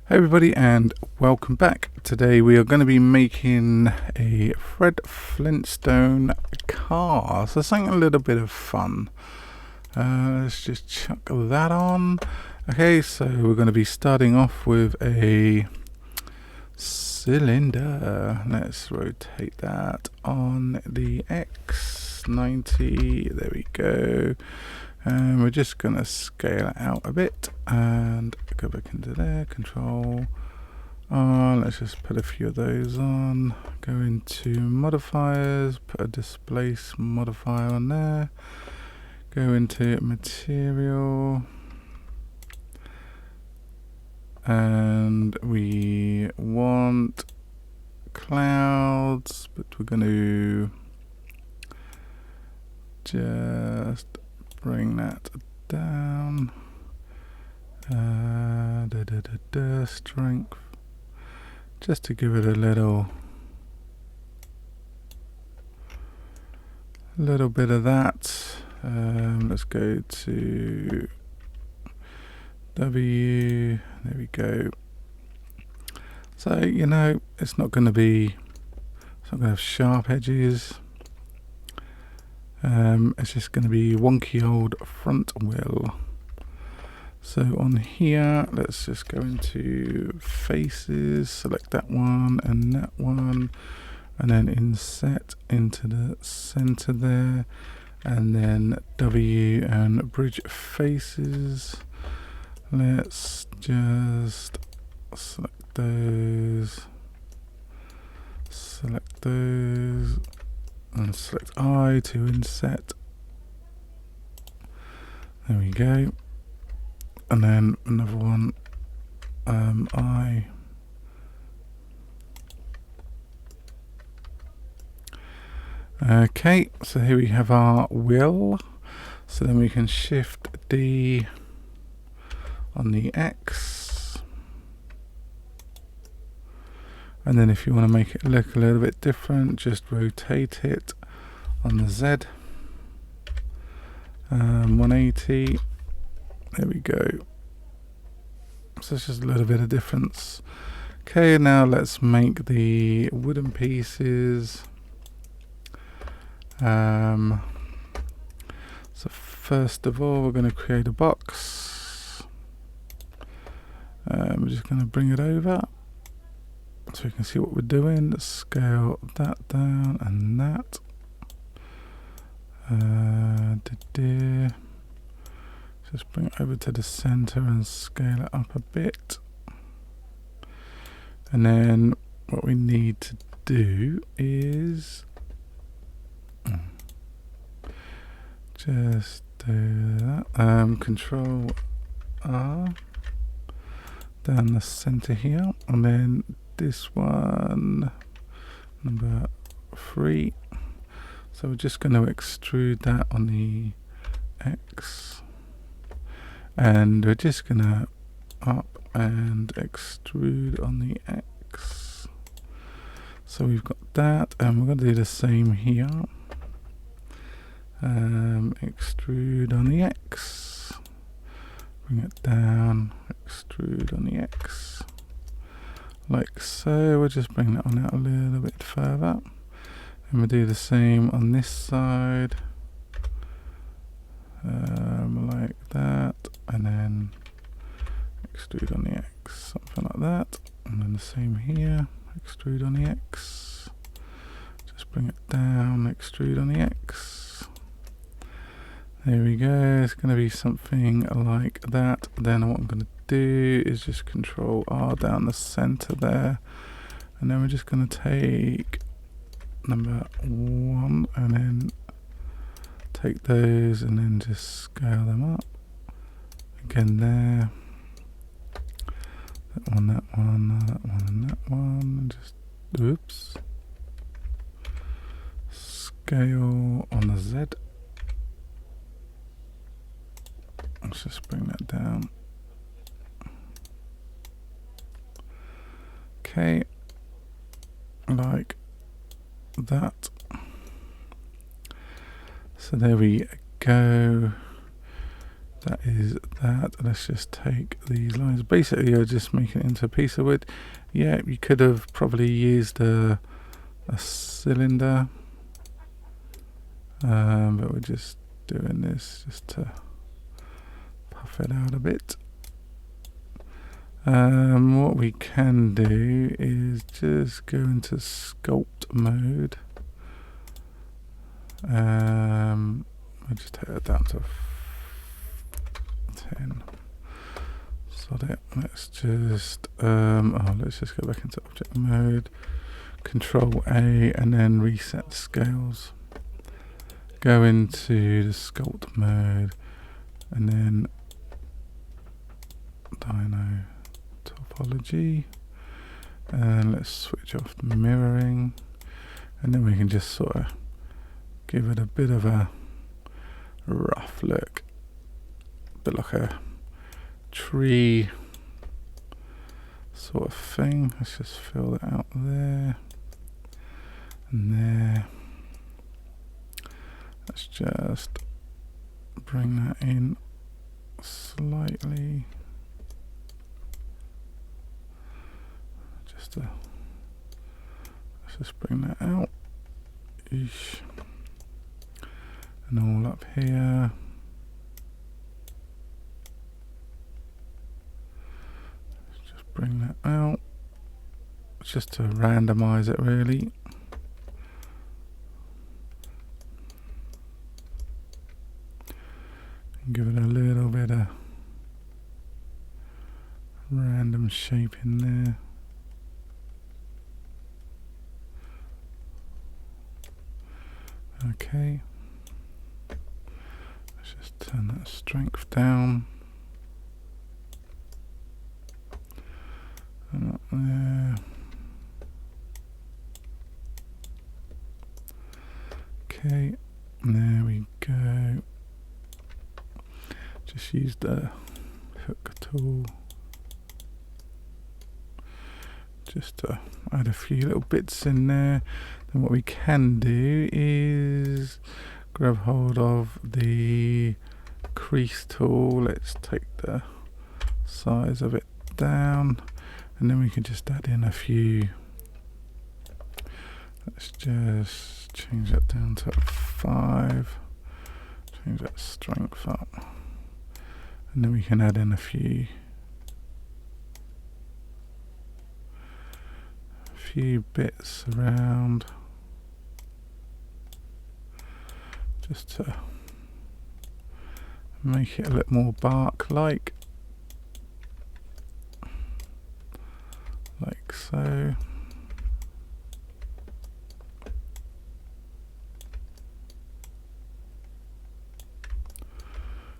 Hey everybody and welcome back. Today we are going to be making a Fred Flintstone car. So something a little bit of fun. Let's just chuck that on. Okay, so we're going to be starting off with a cylinder. Let's rotate that on the X90. There we go. And we're just going to scale it out a bit and go back into there, control. Let's just put a few of those on. Go into modifiers, put a displace modifier on there. Go into material. And we want clouds, but we're going to just bring that down. Strength, just to give it a little bit of that. Let's go to W. There we go. So it's not going to have sharp edges. It's just going to be wonky old front wheel. So on here, let's just go into faces, select that one, and then inset into the center there, and then W and bridge faces. Let's just select those, and select I to inset. There we go. And then another one, I. Okay, so here we have our wheel. So then we can shift D on the X. And then if you want to make it look a little bit different, just rotate it on the Z. 180. There we go. So it's just a little bit of difference. Okay, now let's make the wooden pieces. So first of all, we're going to create a box. We're just going to bring it over so we can see what we're doing. Let's scale that down and that. Just bring it over to the center and scale it up a bit. And then what we need to do is just do that. Control R down the center here, and then this one, number 3. So we're just going to extrude that on the X. And we're just going to up and extrude on the X. So we've got that, and we're going to do the same here. Extrude on the X. Bring it down, extrude on the X. Like so. We'll just bring that one out a little bit further. And we'll do the same on this side. Like that, and then extrude on the X, something like that, and then the same here, extrude on the X, just bring it down, extrude on the X. There we go. It's going to be something like that. Then what I'm going to do is just control R down the center there, and then we're just going to take number 1 and then take those and then just scale them up again there. That one, and that one, and just scale on the Z. Let's just bring that down. Okay, like that. So there we go. that is that. Let's just take these lines. Basically, you're just making it into a piece of wood. Yeah, you could have probably used a cylinder, but we're just doing this just to puff it out a bit. What we can do is just go into sculpt mode. I'll just take that down to 10. Sod it. Let's just let's just go back into object mode. Control A and then reset scales. Go into the sculpt mode and then Dino topology, and let's switch off the mirroring, and then we can just sort of give it a bit of a rough look, a bit like a tree sort of thing. Let's just fill that out there and there. Let's just bring that in slightly. Let's just bring that out. Eesh. And all up here. Let's just bring that out. Just to randomize it really. And give it a little bit of random shape in there. Okay, let's just turn that strength down and up there. Okay, there we go. Just use the hook tool just to add a few little bits in there. Then what we can do is grab hold of the crease tool. Let's take the size of it down, and then we can just add in a few. Let's just change that down to 5. Change that strength up, and then we can add in a few bits around just to make it a little more bark-like, like so.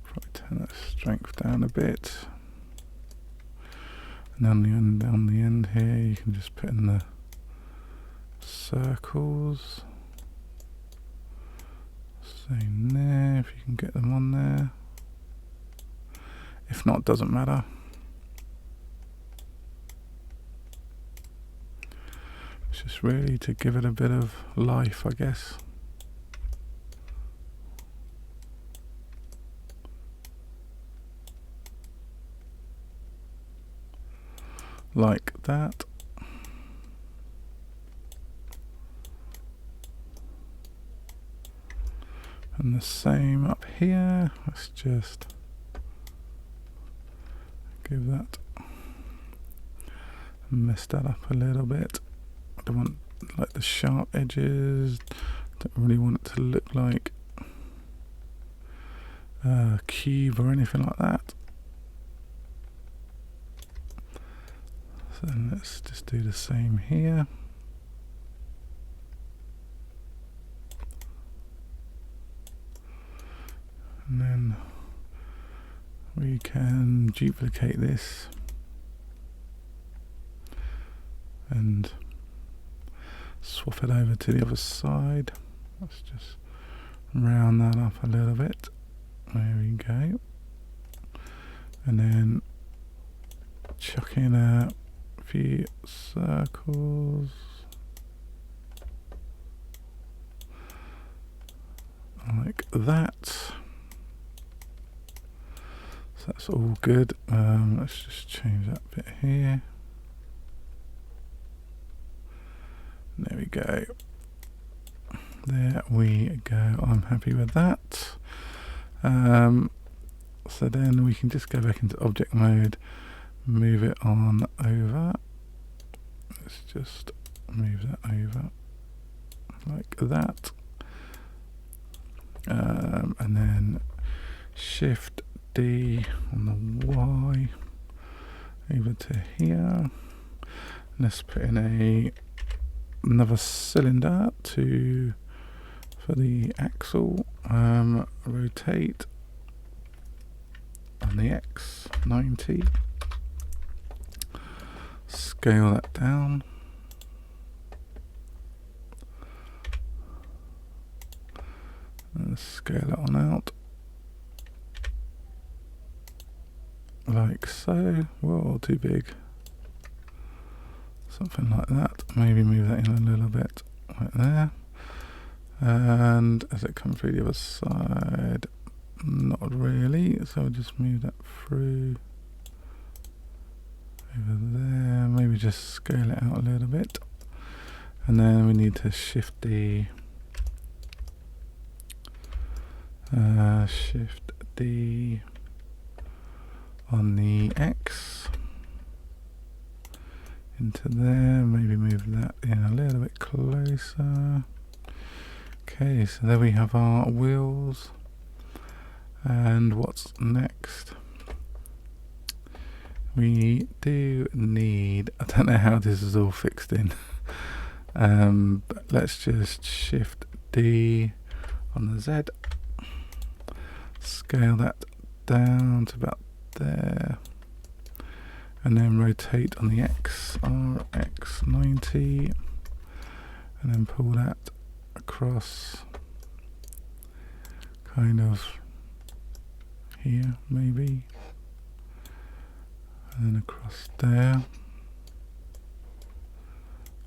Probably turn that strength down a bit, and on the end here you can just put in the circles. Same there, if you can get them on there. If not, doesn't matter. It's just really to give it a bit of life, I guess. Like that. And the same up here. Let's just give that, mess that up a little bit. I don't want like the sharp edges. Don't really want it to look like a cube or anything like that. So let's just do the same here. And then we can duplicate this and swap it over to the other side. Let's just round that up a little bit. There we go. And then chuck in a few circles like that. that's all good. Let's just change that bit here. There we go. There we go. I'm happy with that. So then we can just go back into object mode, move it on over. Let's just move that over like that. And then Shift D on the Y over to here. Let's put in another cylinder for the axle. Rotate on the X 90. Scale that down. And scale it on out. Like so. Whoa, too big. Something like that. Maybe move that in a little bit right there. And as it comes through the other side, not really. So we'll just move that through over there. Maybe just scale it out a little bit. And then we need to shift D on the X into there. Maybe move that in a little bit closer. Okay, so there we have our wheels. And what's next? We do need, I don't know how this is all fixed in, but let's just Shift D on the Z, scale that down to about there, and then rotate on the X, RX 90, and then pull that across kind of here maybe, and then across there.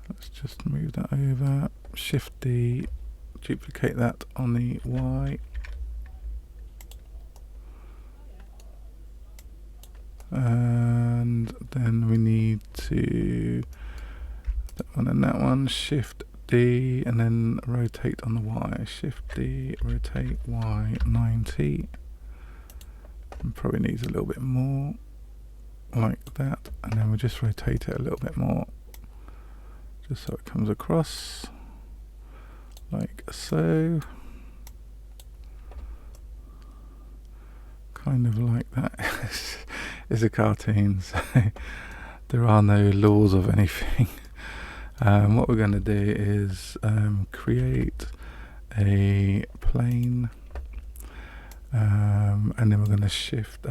Let's just move that over, Shift D, duplicate that on the Y, and then we need to that one and that one, Shift D, and then rotate on the Y, Shift D, rotate Y 90, and probably needs a little bit more like that, and then we'll just rotate it a little bit more just so it comes across like so, kind of like that. It's a cartoon, so there are no laws of anything. What we're going to do is create a plane, and then we're going to shift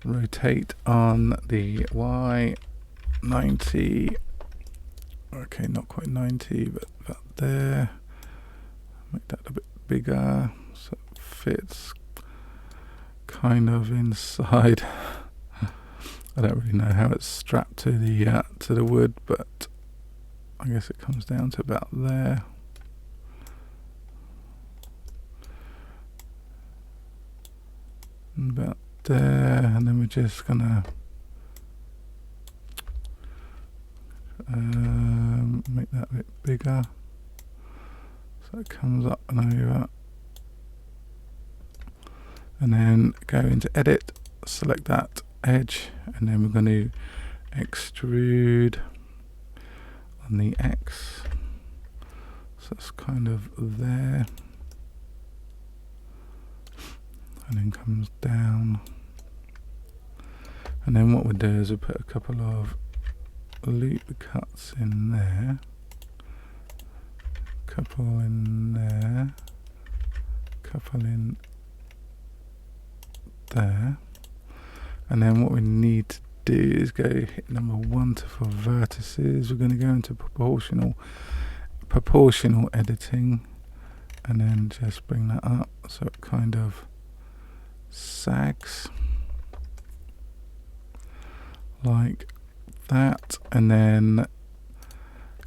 rotate on the Y 90. Okay, not quite 90, but about there. Make that a bit bigger so it fits kind of inside. I don't really know how it's strapped to the wood, but I guess it comes down to about there. And about there, and then we're just gonna make that a bit bigger so it comes up and over, and then go into edit, select that edge, and then we're going to extrude on the X, so it's kind of there, and then comes down, and then what we'll do is we'll put a couple of loop cuts in there, couple in there, couple in there, and then what we need to do is go hit number 1 for vertices. We're going to go into proportional editing, and then just bring that up so it kind of sags like that, and then I'm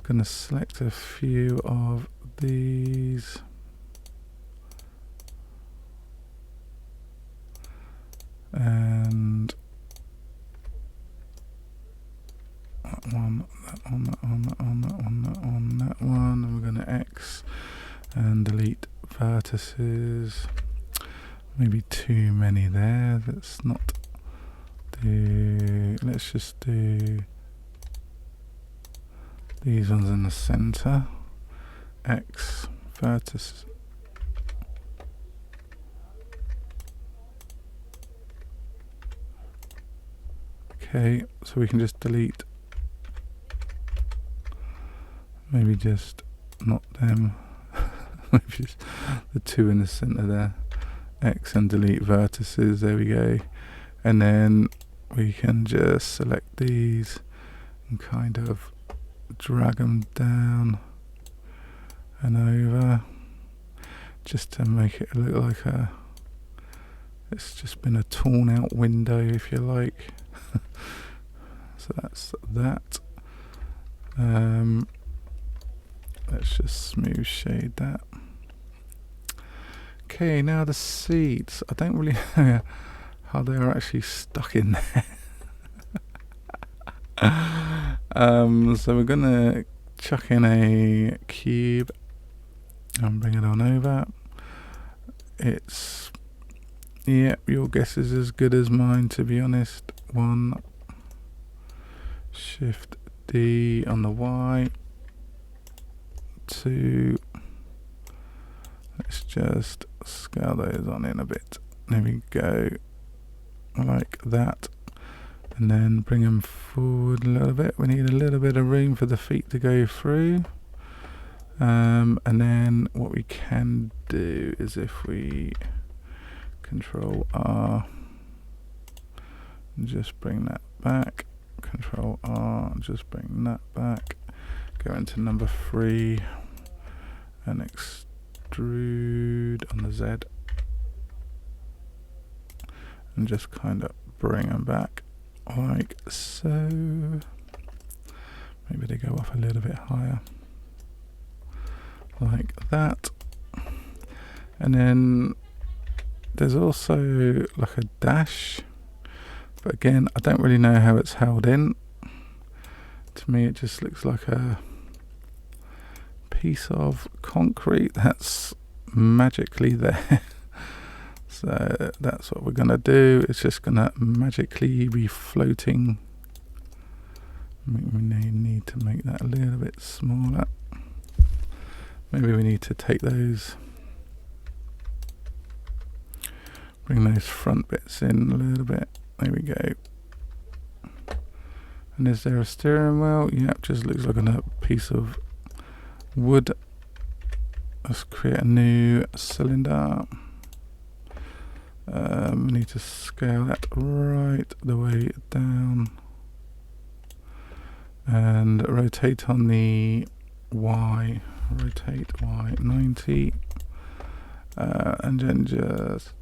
going to select a few of these and that one, that one, that one, that one, that one, that one, that one, and we're going to X and delete vertices. Maybe too many there. Let's not do, let's just do these ones in the center. X vertices. Okay, so we can just delete, maybe just not them, maybe just the two in the center there. X and delete vertices, there we go. And then we can just select these and kind of drag them down and over, just to make it look like a, it's just been a torn out window, if you like. So that's that. Let's just smooth shade that. Okay, now the seats. I don't really know how they are actually stuck in there. So we're gonna chuck in a cube and bring it on over. It's, yep, your guess is as good as mine, to be honest. 1, Shift D on the Y, 2, let's just scale those on in a bit. There we go, like that. And then bring them forward a little bit. We need a little bit of room for the feet to go through. And then what we can do is, if we Control R, just bring that back. Control R, just bring that back. Go into number 3 and extrude on the Z, and just kind of bring them back like so. Maybe they go off a little bit higher, like that. And then there's also like a dash, but again, I don't really know how it's held in. To me, it just looks like a piece of concrete that's magically there. So that's what we're gonna do. It's just gonna magically be floating. We need to make that a little bit smaller. Maybe we need to take those, bring those front bits in a little bit. There we go. And is there a steering wheel? Yep, just looks like a piece of wood. Let's create a new cylinder. We need to scale that right the way down and rotate on the Y. Rotate Y 90, and then just,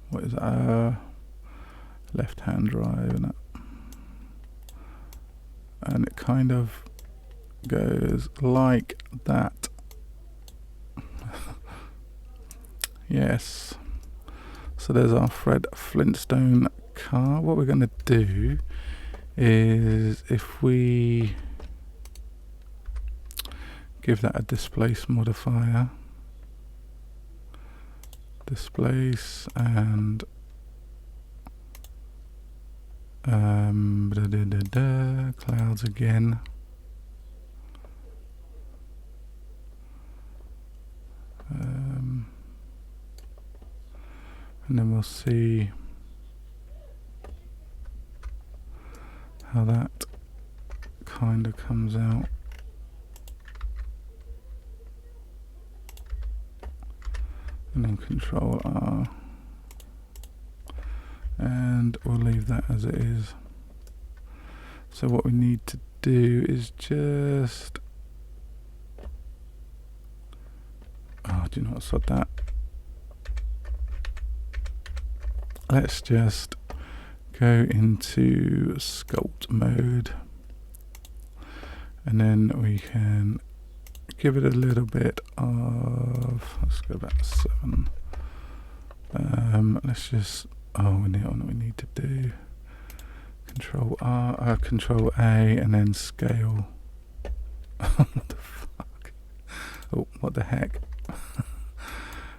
what is that? Left hand drive, isn't it? And it kind of goes like that. Yes. So there's our Fred Flintstone car. What we're going to do is, if we give that a displace modifier, displace, and clouds again. And then we'll see how that kind of comes out. And then Control R. And we'll leave that as it is. So what we need to do is just, oh, do you know what, sod that. Let's just go into sculpt mode, and then we can give it a little bit of, let's go back to 7. Let's just oh, we need to do Control A, and then scale. What the fuck? Oh, what the heck?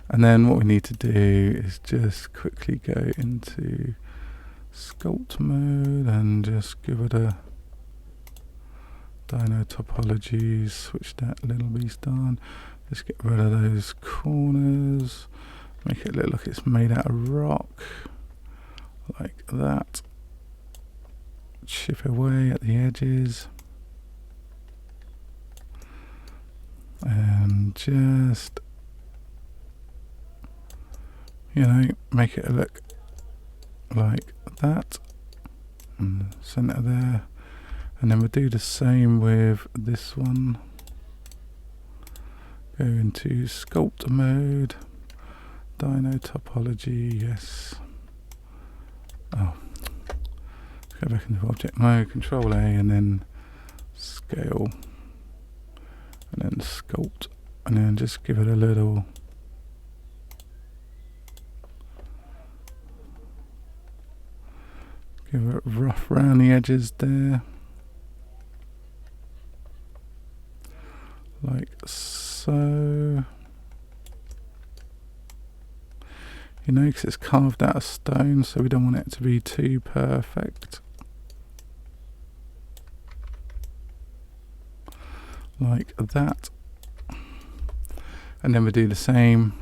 And then what we need to do is just quickly go into sculpt mode and just give it a dino topology, switch that little beast on, just get rid of those corners, make it look like it's made out of rock, like that, chip away at the edges, and just, you know, make it look like that, and center there. And then we'll do the same with this one. Go into sculpt mode, dino topology, yes. Oh, let's go back into object mode, Control A, and then scale, and then sculpt, and then just give it a little rough around the edges there, like so. You know, because it's carved out of stone, so we don't want it to be too perfect. Like that. And then we do the same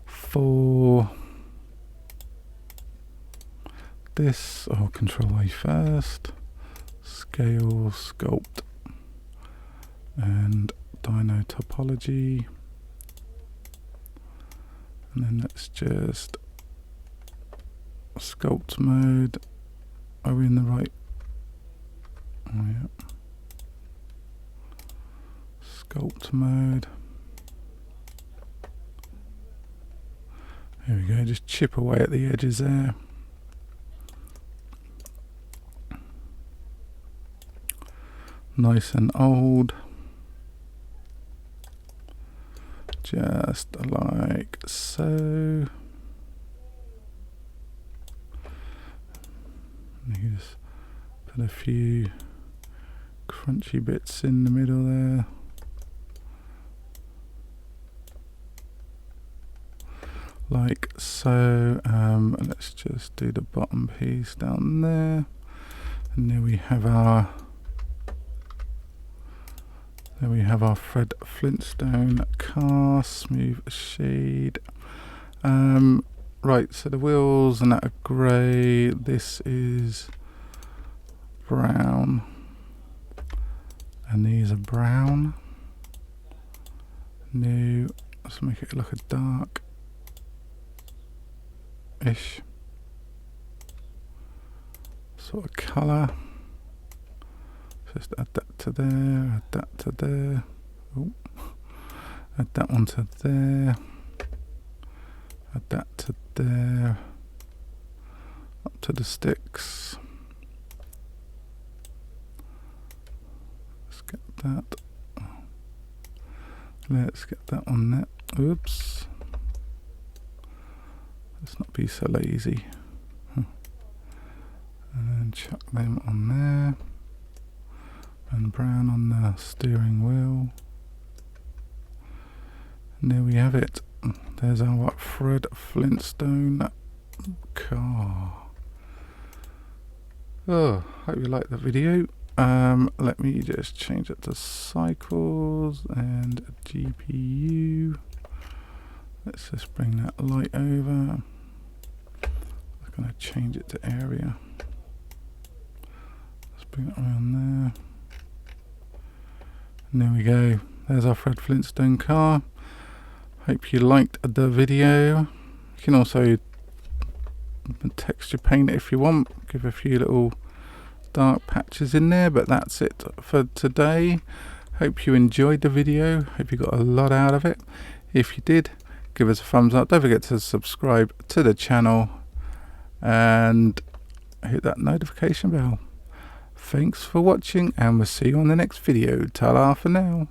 for this. Oh, Control A first, scale, sculpt, and dino topology, and then let's just sculpt mode. Are we in the right? Oh yeah, sculpt mode. There we go, just chip away at the edges there. Nice and old. Just like so. You just put a few crunchy bits in the middle there. Like so. Let's just do the bottom piece down there. And there we have our Fred Flintstone car, smooth shade. Right, so the wheels and that are grey, this is brown, and these are brown. New, let's make it look a dark-ish sort of colour. Just add that to there, add that to there. Oh. Add that one to there. Add that to there. Up to the sticks. Let's get that. Let's get that on there. Oops. Let's not be so lazy. And then chuck them on there. And brown on the steering wheel. And there we have it. There's our Fred Flintstone car. Oh, hope you liked the video. Let me just change it to cycles and GPU. Let's just bring that light over. I'm going to change it to area. Let's bring it around there. And there we go. There's our Fred Flintstone car. Hope you liked the video. You can also texture paint it if you want. Give a few little dark patches in there, but that's it for today. Hope you enjoyed the video. Hope you got a lot out of it. If you did, give us a thumbs up. Don't forget to subscribe to the channel and hit that notification bell. Thanks for watching, and we'll see you on the next video. Ta-ra for now.